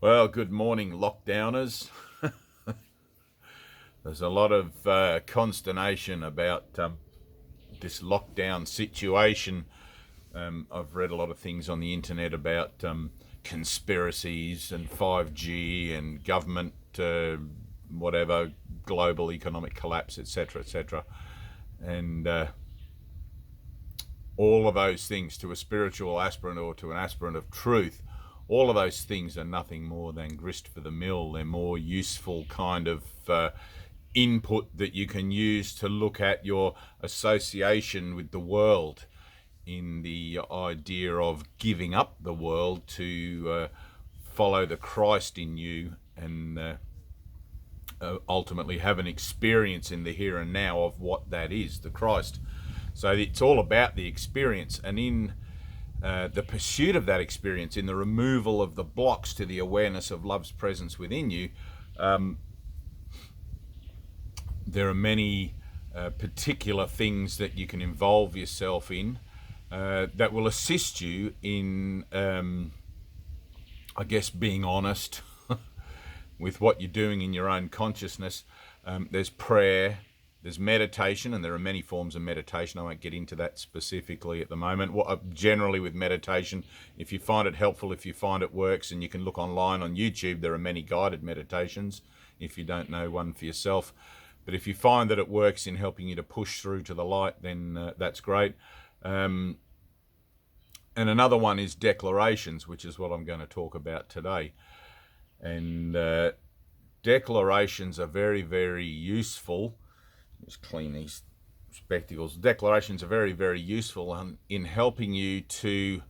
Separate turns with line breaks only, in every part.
Well, good morning, lockdowners. There's a lot of consternation about this lockdown situation. I've read a lot of things on the internet about conspiracies and 5G and government, whatever, global economic collapse, etc., etc. And all of those things to a spiritual aspirant or to an aspirant of truth, all of those things are nothing more than grist for the mill. They're more useful kind of input that you can use to look at your association with the world in the idea of giving up the world to follow the Christ in you and ultimately have an experience in the here and now of what that is, the Christ. So it's all about the experience, and in the pursuit of that experience, in the removal of the blocks to the awareness of love's presence within you, there are many particular things that you can involve yourself in that will assist you in, I guess, being honest with what you're doing in your own consciousness. There's prayer, there's meditation, and there are many forms of meditation. I won't get into that specifically at the moment. Generally with meditation, if you find it helpful, if you find it works, and you can look online on YouTube, there are many guided meditations if you don't know one for yourself. But if you find that it works in helping you to push through to the light, then that's great. And another one is declarations, which is what I'm going to talk about today. And declarations are very, very useful. Just clean these spectacles. Declarations are very, very useful in helping you to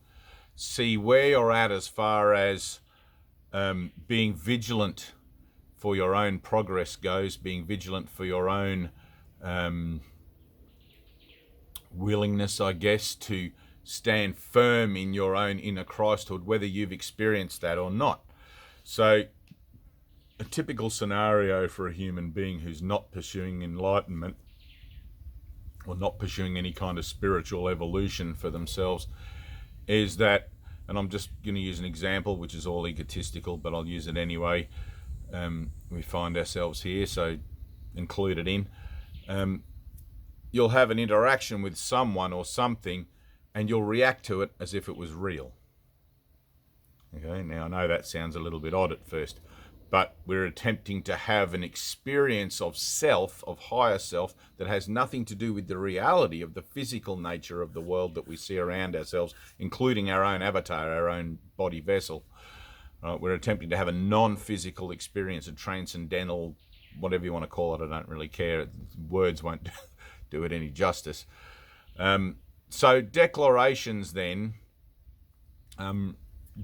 see where you're at as far as being vigilant for your own progress goes, being vigilant for your own willingness, I guess, to stand firm in your own inner Christhood, whether you've experienced that or not. So a typical scenario for a human being who's not pursuing enlightenment or not pursuing any kind of spiritual evolution for themselves is that, and I'm just going to use an example which is all egotistical, but I'll use it anyway. We find ourselves here, so include it in. You'll have an interaction with someone or something and you'll react to it as if it was real. Okay, now I know that sounds a little bit odd at first, but we're attempting to have an experience of self, of higher self, that has nothing to do with the reality of the physical nature of the world that we see around ourselves, including our own avatar, our own body vessel. We're attempting to have a non-physical experience, a transcendental, whatever you want to call it, I don't really care. Words won't do it any justice. So declarations then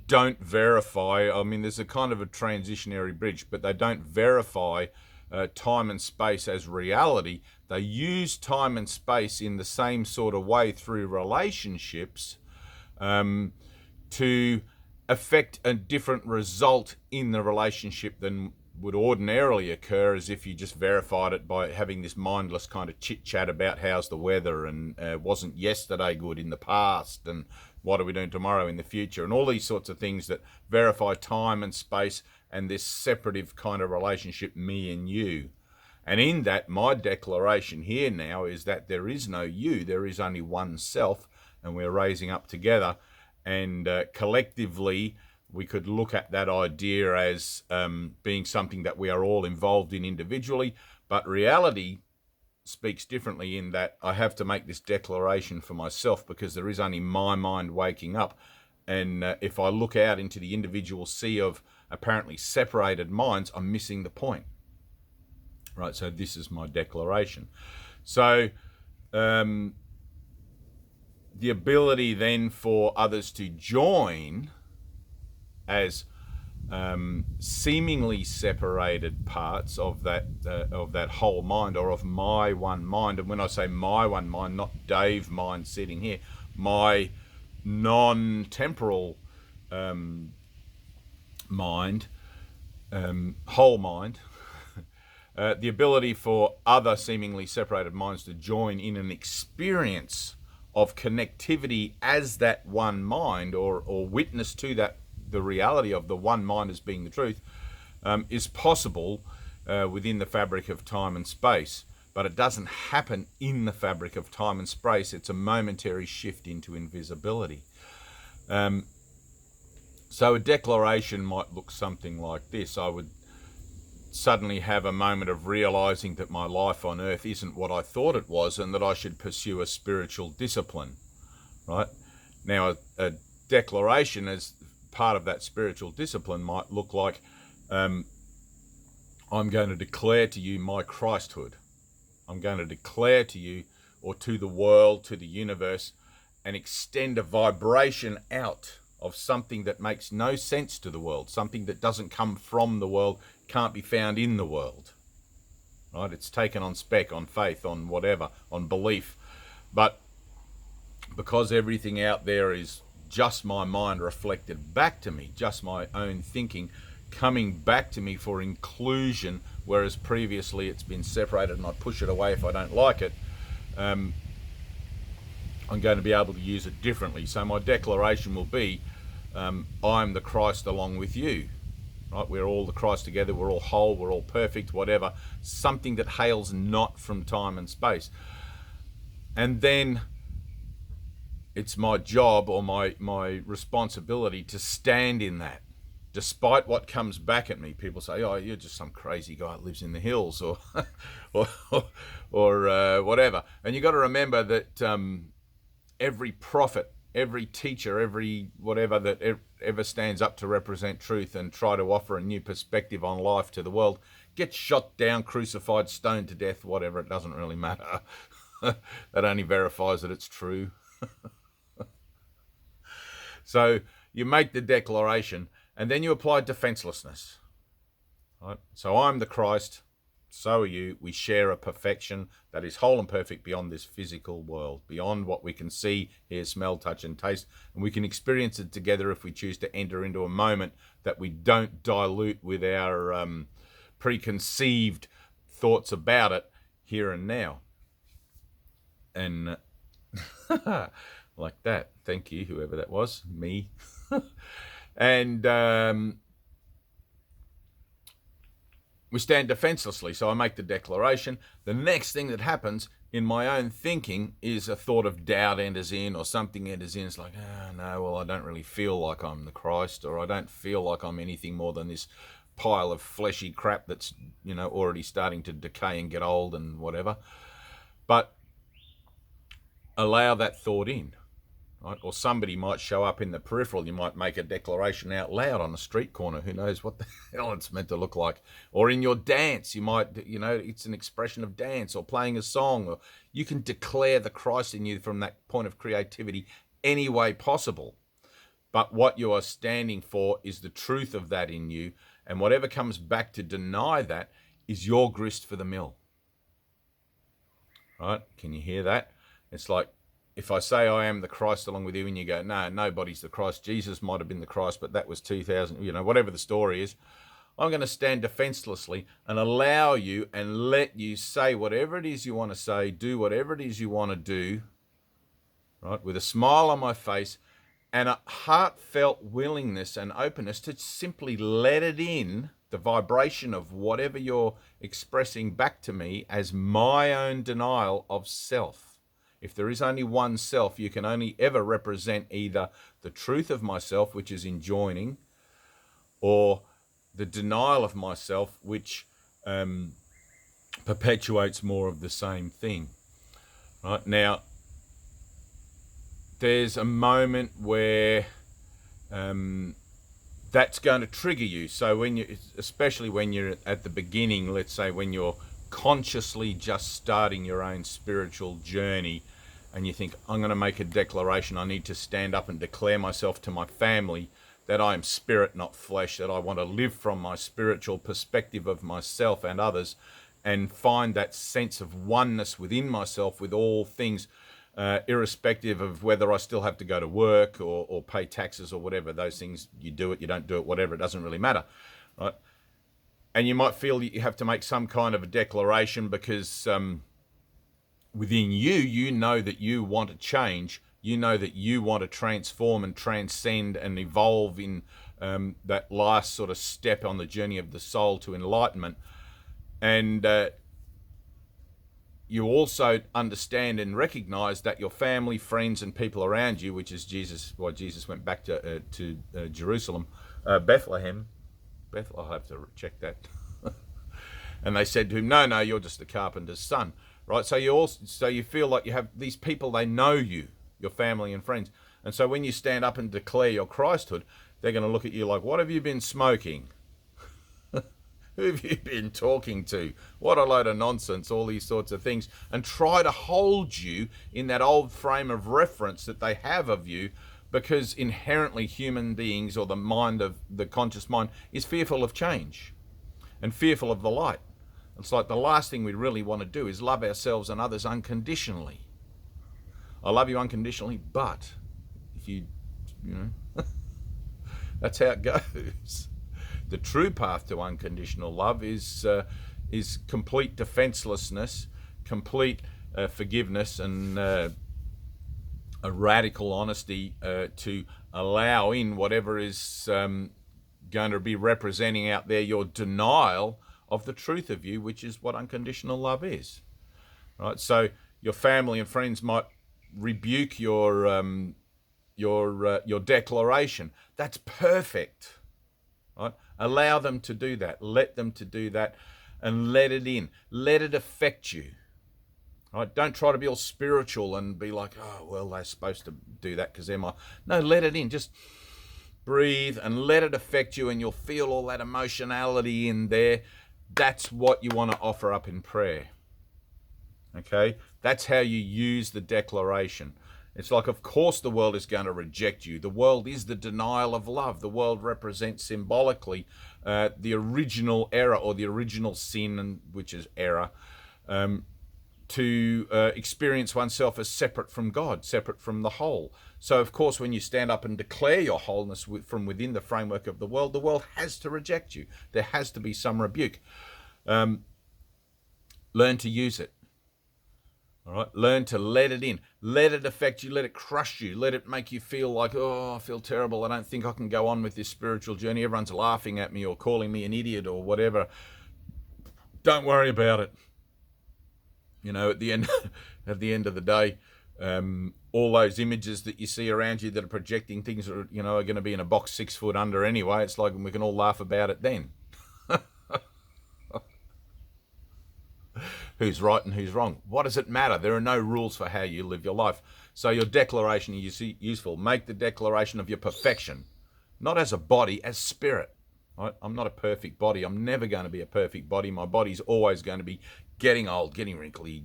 don't verify. I mean, there's a kind of a transitionary bridge, but they don't verify time and space as reality. They use time and space in the same sort of way through relationships to affect a different result in the relationship than would ordinarily occur as if you just verified it by having this mindless kind of chit chat about how's the weather and wasn't yesterday good in the past and what are we doing tomorrow in the future, and all these sorts of things that verify time and space and this separative kind of relationship, me and you. And in that, my declaration here now is that there is no you, there is only one self, and we're raising up together. And collectively, we could look at that idea as being something that we are all involved in individually, but reality speaks differently in that I have to make this declaration for myself because there is only my mind waking up. And if I look out into the individual sea of apparently separated minds, I'm missing the point. Right, so this is my declaration. So the ability then for others to join as seemingly separated parts of that whole mind, or of my one mind. And when I say my one mind, not Dave mind sitting here, my non-temporal mind, whole mind, the ability for other seemingly separated minds to join in an experience of connectivity as that one mind, or witness to the reality of the one mind as being the truth, is possible within the fabric of time and space. But it doesn't happen in the fabric of time and space. It's a momentary shift into invisibility. So a declaration might look something like this. I would suddenly have a moment of realizing that my life on earth isn't what I thought it was, and that I should pursue a spiritual discipline, right? Now, a declaration as part of that spiritual discipline might look like, I'm going to declare to you my Christhood. I'm going to declare to you, or to the world, to the universe, and extend a vibration out of something that makes no sense to the world, something that doesn't come from the world, can't be found in the world, right? It's taken on spec, on faith, on whatever, on belief. But because everything out there is just my mind reflected back to me, just my own thinking coming back to me for inclusion, whereas previously it's been separated and I push it away if I don't like it, I'm going to be able to use it differently. So my declaration will be, I'm the Christ along with you. Right? We're all the Christ together, we're all whole, we're all perfect, whatever. Something that hails not from time and space. And then it's my job or my responsibility to stand in that. Despite what comes back at me, people say, oh, you're just some crazy guy that lives in the hills or or whatever. And you've got to remember that every prophet, every teacher, every whatever that ever stands up to represent truth and try to offer a new perspective on life to the world gets shot down, crucified, stoned to death, whatever. It doesn't really matter. That only verifies that it's true. So you make the declaration, and then you apply defenselessness. Right? So I'm the Christ, so are you. We share a perfection that is whole and perfect beyond this physical world, beyond what we can see, hear, smell, touch, and taste. And we can experience it together if we choose to enter into a moment that we don't dilute with our preconceived thoughts about it here and now. And like that. Thank you, whoever that was, me. And we stand defenselessly. So I make the declaration. The next thing that happens in my own thinking is a thought of doubt enters in, or something enters in. It's like, no, well, I don't really feel like I'm the Christ, or I don't feel like I'm anything more than this pile of fleshy crap that's, already starting to decay and get old and whatever. But allow that thought in. Right? Or somebody might show up in the peripheral. You might make a declaration out loud on a street corner. Who knows what the hell it's meant to look like? Or in your dance, you might, it's an expression of dance or playing a song. Or you can declare the Christ in you from that point of creativity any way possible. But what you are standing for is the truth of that in you. And whatever comes back to deny that is your grist for the mill. Right? Can you hear that? It's like, if I say I am the Christ along with you and you go, no, nobody's the Christ. Jesus might have been the Christ, but that was 2000, whatever the story is. I'm going to stand defenselessly and allow you and let you say whatever it is you want to say, do whatever it is you want to do, right, with a smile on my face and a heartfelt willingness and openness to simply let it in, the vibration of whatever you're expressing back to me as my own denial of self. If there is only one self, you can only ever represent either the truth of myself, which is enjoining, or the denial of myself, which perpetuates more of the same thing. Right? Now, there's a moment where that's going to trigger you. So especially when you're at the beginning, let's say when you're consciously just starting your own spiritual journey, and you think, I'm going to make a declaration, I need to stand up and declare myself to my family that I am spirit, not flesh, that I want to live from my spiritual perspective of myself and others, and find that sense of oneness within myself with all things, irrespective of whether I still have to go to work or pay taxes or whatever. Those things, you do it, you don't do it, whatever, it doesn't really matter, right? And you might feel you have to make some kind of a declaration because within you know that you want to change. You know that you want to transform and transcend and evolve in that last sort of step on the journey of the soul to enlightenment. And you also understand and recognize that your family, friends, and people around you, which is why Jesus went back to Jerusalem, Bethlehem. I'll have to check that. And they said to him, no, you're just the carpenter's son, right? So you feel like you have these people, they know you, your family and friends. And so when you stand up and declare your Christhood, they're going to look at you like, what have you been smoking? Who have you been talking to? What a load of nonsense, all these sorts of things. And try to hold you in that old frame of reference that they have of you, because inherently human beings, or the conscious mind, is fearful of change and fearful of the light. It's like the last thing we really want to do is love ourselves and others unconditionally. I love you unconditionally, but if you know, that's how it goes. The true path to unconditional love is complete defenselessness, complete forgiveness, and a radical honesty to allow in whatever is going to be representing out there your denial of the truth of you, which is what unconditional love is. Right? So your family and friends might rebuke your declaration. That's perfect. Right? Allow them to do that. Let them to do that, and let it in. Let it affect you. Right? Don't try to be all spiritual and be like, oh, well, they're supposed to do that because they're my... No, let it in. Just breathe and let it affect you, and you'll feel all that emotionality in there. That's what you want to offer up in prayer. Okay? That's how you use the declaration. It's like, of course the world is going to reject you. The world is the denial of love. The world represents symbolically the original error, or the original sin, which is error, to experience oneself as separate from God, separate from the whole. So, of course, when you stand up and declare your wholeness from within the framework of the world has to reject you. There has to be some rebuke. Learn to use it. All right, learn to let it in. Let it affect you. Let it crush you. Let it make you feel like, oh, I feel terrible. I don't think I can go on with this spiritual journey. Everyone's laughing at me or calling me an idiot or whatever. Don't worry about it. You know, at the end of the day, all those images that you see around you that are projecting things are going to be in a box 6 foot under anyway. It's like we can all laugh about it then. Who's right and who's wrong? What does it matter? There are no rules for how you live your life. So your declaration is useful. Make the declaration of your perfection, not as a body, as spirit. Right? I'm not a perfect body. I'm never going to be a perfect body. My body's always going to be getting old, getting wrinkly,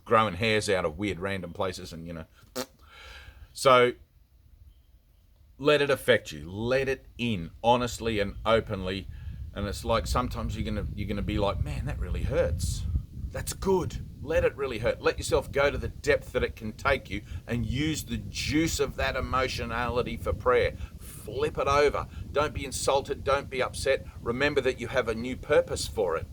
growing hairs out of weird random places, and So let it affect you. Let it in honestly and openly. And it's like sometimes you're gonna be like, man, that really hurts. That's good. Let it really hurt. Let yourself go to the depth that it can take you, and use the juice of that emotionality for prayer. Flip it over. Don't be insulted. Don't be upset. Remember that you have a new purpose for it.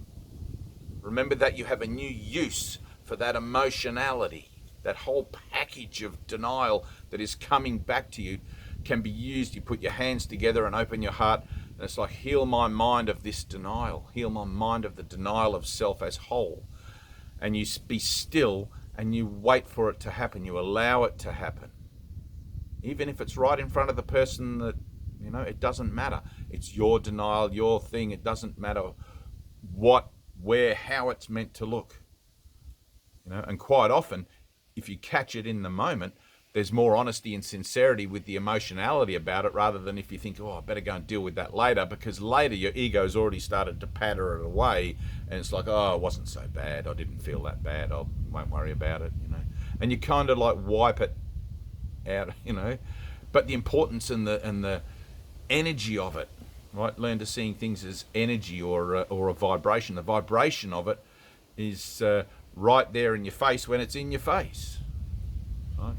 Remember that you have a new use for that emotionality. That whole package of denial that is coming back to you can be used. You put your hands together and open your heart. And it's like, heal my mind of this denial. Heal my mind of the denial of self as whole. And you be still and you wait for it to happen. You allow it to happen. Even if it's right in front of the person that, it doesn't matter. It's your denial, your thing. It doesn't matter what, where, how it's meant to look. And quite often, if you catch it in the moment, there's more honesty and sincerity with the emotionality about it, rather than if you think, oh, I better go and deal with that later, because later your ego's already started to patter it away, and it's like, oh, it wasn't so bad. I didn't feel that bad. I won't worry about it, And you kind of like wipe it out, But the importance and the energy of it, right? Learn to seeing things as energy or a vibration. The vibration of it is right there in your face when it's in your face, right?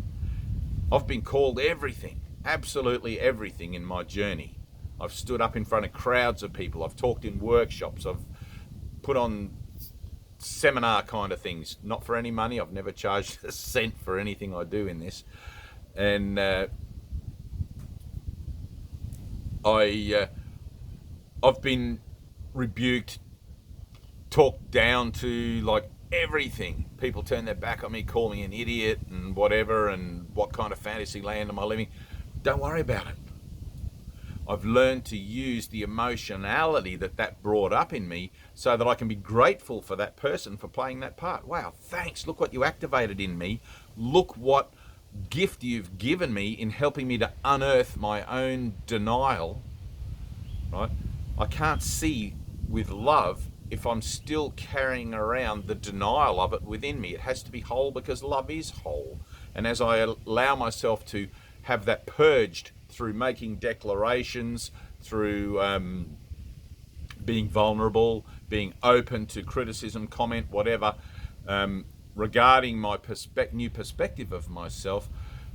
I've been called everything, absolutely everything in my journey. I've stood up in front of crowds of people. I've talked in workshops. I've put on seminar kind of things, not for any money. I've never charged a cent for anything I do in this. And I've been rebuked, talked down to, like everything. People turn their back on me, call me an idiot and whatever, and what kind of fantasy land am I living? Don't worry about it. I've learned to use the emotionality that brought up in me so that I can be grateful for that person for playing that part. Wow, thanks. Look what you activated in me. Look what gift you've given me in helping me to unearth my own denial, right? I can't see with love if I'm still carrying around the denial of it within me. It has to be whole because love is whole. And as I allow myself to have that purged through making declarations, through being vulnerable, being open to criticism, comment, whatever, regarding my new perspective of myself,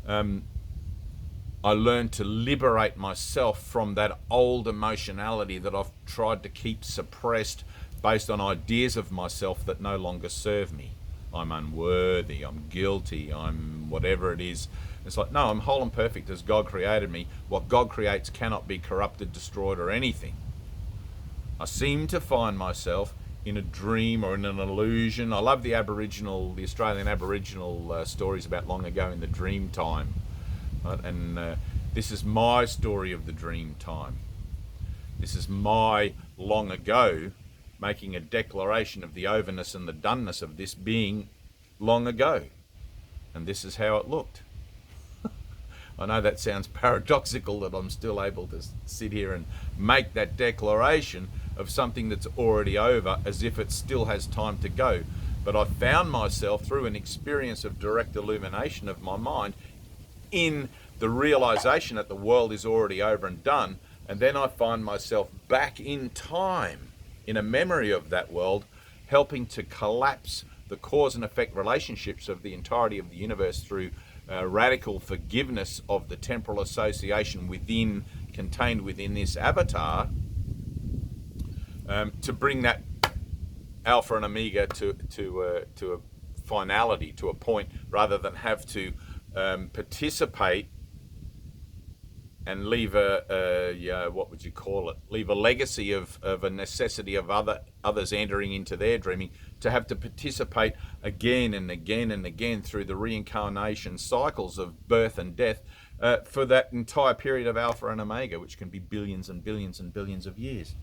I learned to liberate myself from that old emotionality that I've tried to keep suppressed based on ideas of myself that no longer serve me. I'm unworthy, I'm guilty, I'm whatever it is. It's like, no, I'm whole and perfect as God created me. What God creates cannot be corrupted, destroyed, or anything. I seem to find myself in a dream or in an illusion. I love the Australian Aboriginal stories about long ago in the dream time. Right? And this is my story of the dream time. This is my long ago making a declaration of the overness and the doneness of this being long ago. And this is how it looked. I know that sounds paradoxical that I'm still able to sit here and make that declaration of something that's already over as if it still has time to go. But I found myself through an experience of direct illumination of my mind in the realization that the world is already over and done. And then I find myself back in time in a memory of that world, helping to collapse the cause and effect relationships of the entirety of the universe through radical forgiveness of the temporal association contained within this avatar, to bring that alpha and omega to a finality, to a point, rather than have to participate and leave what would you call it? Leave a legacy of a necessity of others entering into their dreaming, to have to participate again and again and again through the reincarnation cycles of birth and death for that entire period of alpha and omega, which can be billions and billions and billions of years.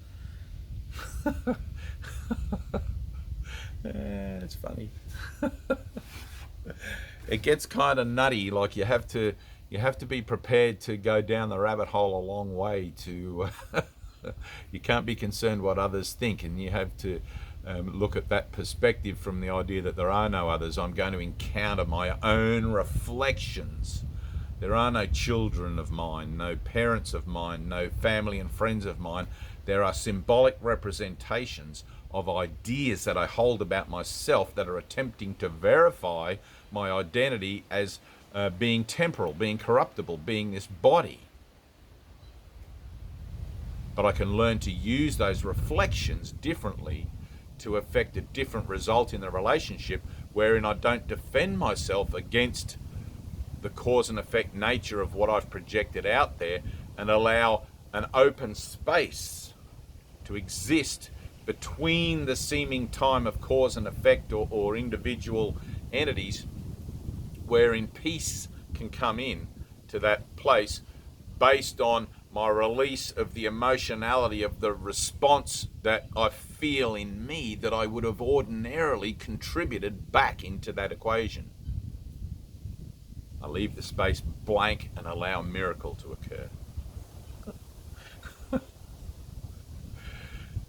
It's funny. It gets kind of nutty. Like you have to be prepared to go down the rabbit hole a long way to you can't be concerned what others think, and you have to look at that perspective from the idea that there are no others. I'm going to encounter my own reflections. There are no children of mine, no parents of mine, no family and friends of mine. There are symbolic representations of ideas that I hold about myself that are attempting to verify my identity as being temporal, being corruptible, being this body. But I can learn to use those reflections differently to affect a different result in the relationship, wherein I don't defend myself against the cause and effect nature of what I've projected out there, and allow an open space to exist between the seeming time of cause and effect or individual entities, wherein peace can come in to that place based on my release of the emotionality of the response that I feel in me that I would have ordinarily contributed back into that equation. I leave the space blank and allow a miracle to occur.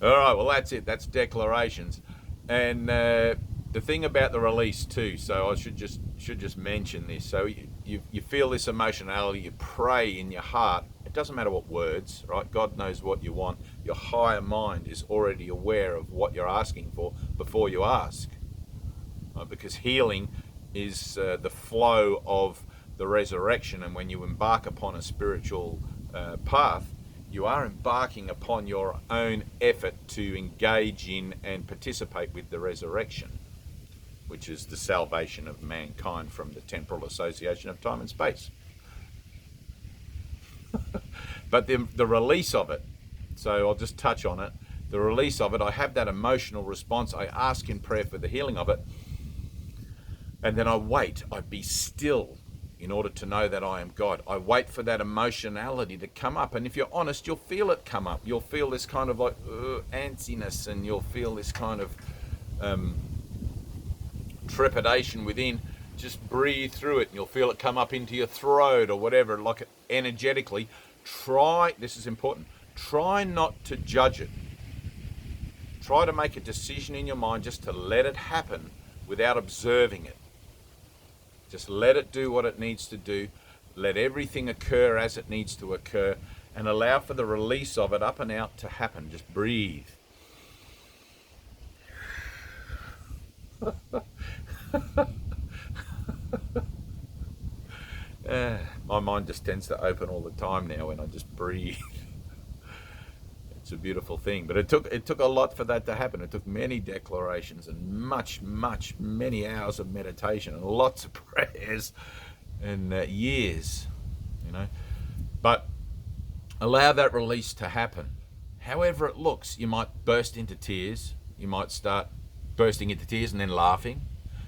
All right, well, that's it. That's declarations. And the thing about the release too, so I should just mention this. So you feel this emotionality, you pray in your heart. It doesn't matter what words, right? God knows what you want. Your higher mind is already aware of what you're asking for before you ask. Right? Because healing is the flow of the resurrection, and when you embark upon a spiritual path, you are embarking upon your own effort to engage in and participate with the resurrection, which is the salvation of mankind from the temporal association of time and space. But the release of it, so I'll just touch on it. The release of it, I have that emotional response. I ask in prayer for the healing of it. And then I wait. I be still in order to know that I am God. I wait for that emotionality to come up. And if you're honest, you'll feel it come up. You'll feel this kind of like antsiness, and you'll feel this kind of trepidation within. Just breathe through it and you'll feel it come up into your throat or whatever, like energetically. This is important, try not to judge it. Try to make a decision in your mind just to let it happen without observing it. Just let it do what it needs to do. Let everything occur as it needs to occur, and allow for the release of it up and out to happen. Just breathe. My mind just tends to open all the time now when I just breathe. It's a beautiful thing, but it took a lot for that to happen. It took many declarations and many hours of meditation and lots of prayers and years, But allow that release to happen. However it looks, you might burst into tears. You might start bursting into tears and then laughing.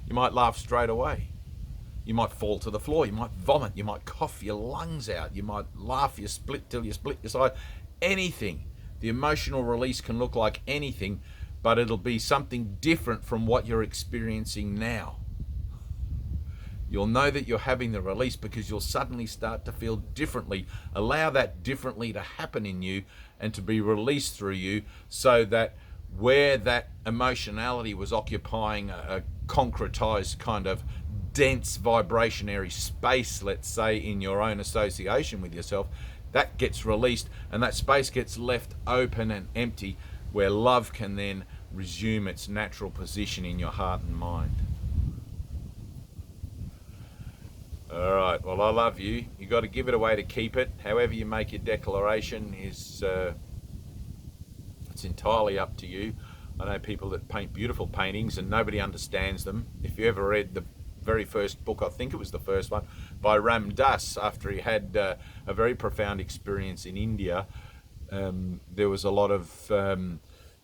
You might laugh straight away. You might fall to the floor. You might vomit. You might cough your lungs out. You might laugh till you split your side. Anything. The emotional release can look like anything, but it'll be something different from what you're experiencing now. You'll know that you're having the release because you'll suddenly start to feel differently. Allow that differently to happen in you and to be released through you, so that where that emotionality was occupying a concretized kind of dense vibrationary space, let's say, in your own association with yourself, that gets released and that space gets left open and empty, where love can then resume its natural position in your heart and mind. All right, well, I love you. You got to give it away to keep it. However you make your declaration is it's entirely up to you. I know people that paint beautiful paintings and nobody understands them. If you ever read the very first book, I think it was the first one, by Ram Dass, after he had a very profound experience in India, there was a lot of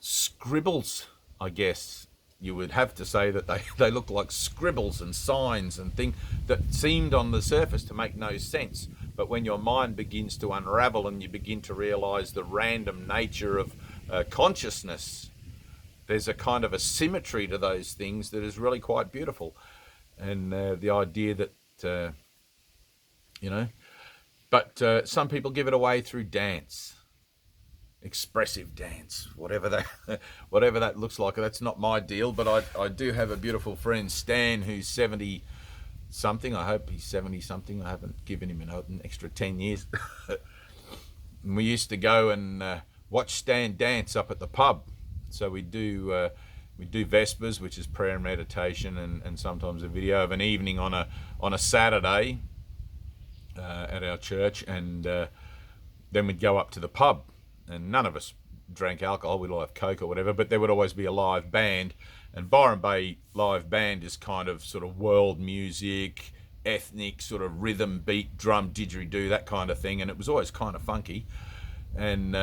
scribbles, I guess you would have to say, that they looked like scribbles and signs and things that seemed on the surface to make no sense. But when your mind begins to unravel and you begin to realize the random nature of consciousness, there's a kind of a symmetry to those things that is really quite beautiful. And the idea that, but some people give it away through dance, expressive dance, whatever that looks like. That's not my deal, but I do have a beautiful friend, Stan, who's 70 something. I hope he's 70 something. I haven't given him an extra 10 years. And we used to go and watch Stan dance up at the pub. So we do Vespers, which is prayer and meditation, and sometimes a video of an evening on a Saturday at our church, and then we'd go up to the pub, and none of us drank alcohol. We'd all have Coke or whatever, but there would always be a live band, and Byron Bay live band is kind of sort of world music, ethnic sort of rhythm, beat, drum, didgeridoo, that kind of thing, and it was always kind of funky. And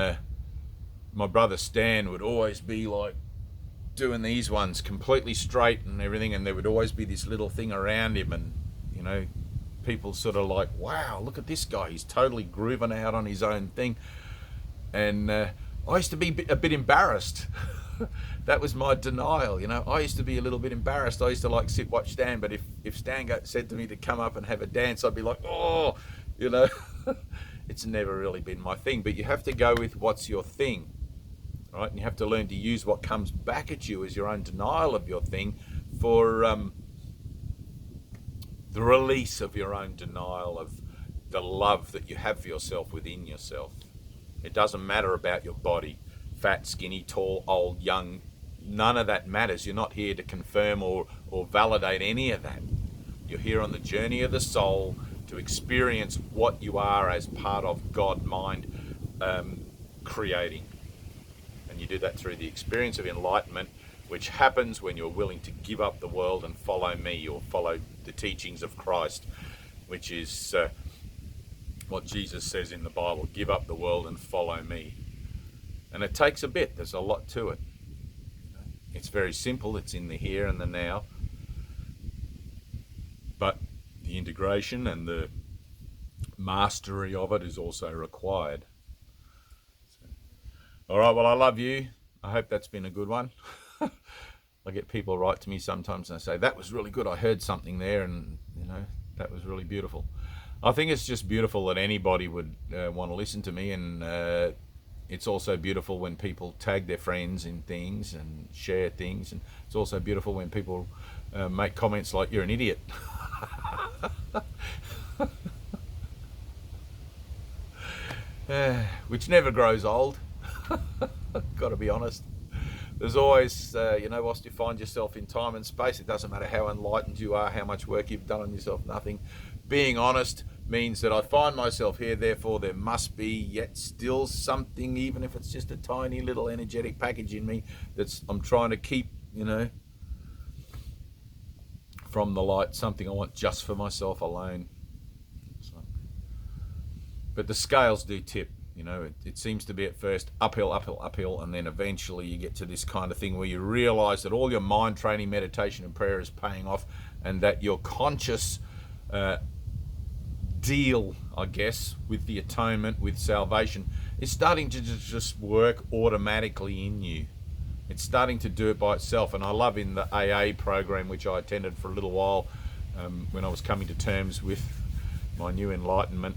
my brother Stan would always be like doing these ones completely straight and everything, and there would always be this little thing around him, and people sort of like, wow, look at this guy, he's totally grooving out on his own thing. And I used to be a bit embarrassed. That was my denial, I used to be a little bit embarrassed. I used to like watch Stan, but if Stan said to me to come up and have a dance, I'd be like, oh, it's never really been my thing. But you have to go with what's your thing, right? And you have to learn to use what comes back at you as your own denial of your thing for the release of your own denial of the love that you have for yourself within yourself. It doesn't matter about your body, fat, skinny, tall, old, young. None of that matters. You're not here to confirm or validate any of that. You're here on the journey of the soul to experience what you are as part of God mind creating. And you do that through the experience of enlightenment, which happens when you're willing to give up the world and follow me, or follow the teachings of Christ, which is what Jesus says in the Bible, give up the world and follow me. And it takes a bit, there's a lot to it. It's very simple, it's in the here and the now. But the integration and the mastery of it is also required. All right, well, I love you. I hope that's been a good one. I get people write to me sometimes and they say, that was really good. I heard something there and, that was really beautiful. I think it's just beautiful that anybody would want to listen to me, and it's also beautiful when people tag their friends in things and share things, and it's also beautiful when people make comments like, you're an idiot. Which never grows old. Got to be honest. There's always, whilst you find yourself in time and space, it doesn't matter how enlightened you are, how much work you've done on yourself, nothing. Being honest means that I find myself here, therefore there must be yet still something, even if it's just a tiny little energetic package in me I'm trying to keep, from the light, something I want just for myself alone. But the scales do tip. It seems to be at first uphill, and then eventually you get to this kind of thing where you realize that all your mind training, meditation and prayer is paying off, and that your conscious deal, I guess, with the atonement, with salvation, is starting to just work automatically in you. It's starting to do it by itself. And I love in the AA program, which I attended for a little while, when I was coming to terms with my new enlightenment,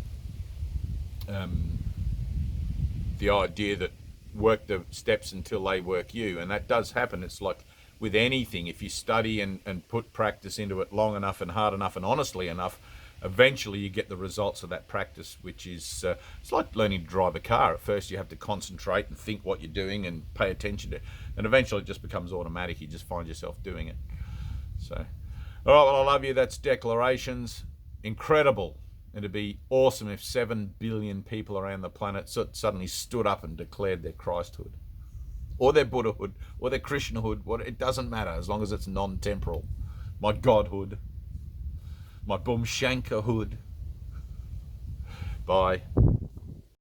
the idea that work the steps until they work you. And that does happen. It's like with anything, if you study and put practice into it long enough and hard enough and honestly enough, eventually you get the results of that practice, which is, it's like learning to drive a car. At first you have to concentrate and think what you're doing and pay attention to it. And eventually it just becomes automatic. You just find yourself doing it. So, all right, well, I love you. That's Declarations. Incredible. It'd be awesome if 7 billion people around the planet suddenly stood up and declared their Christhood, or their Buddhahood, or their Krishnahood. It doesn't matter as long as it's non-temporal. My Godhood, my Boom Shankerhood. Bye.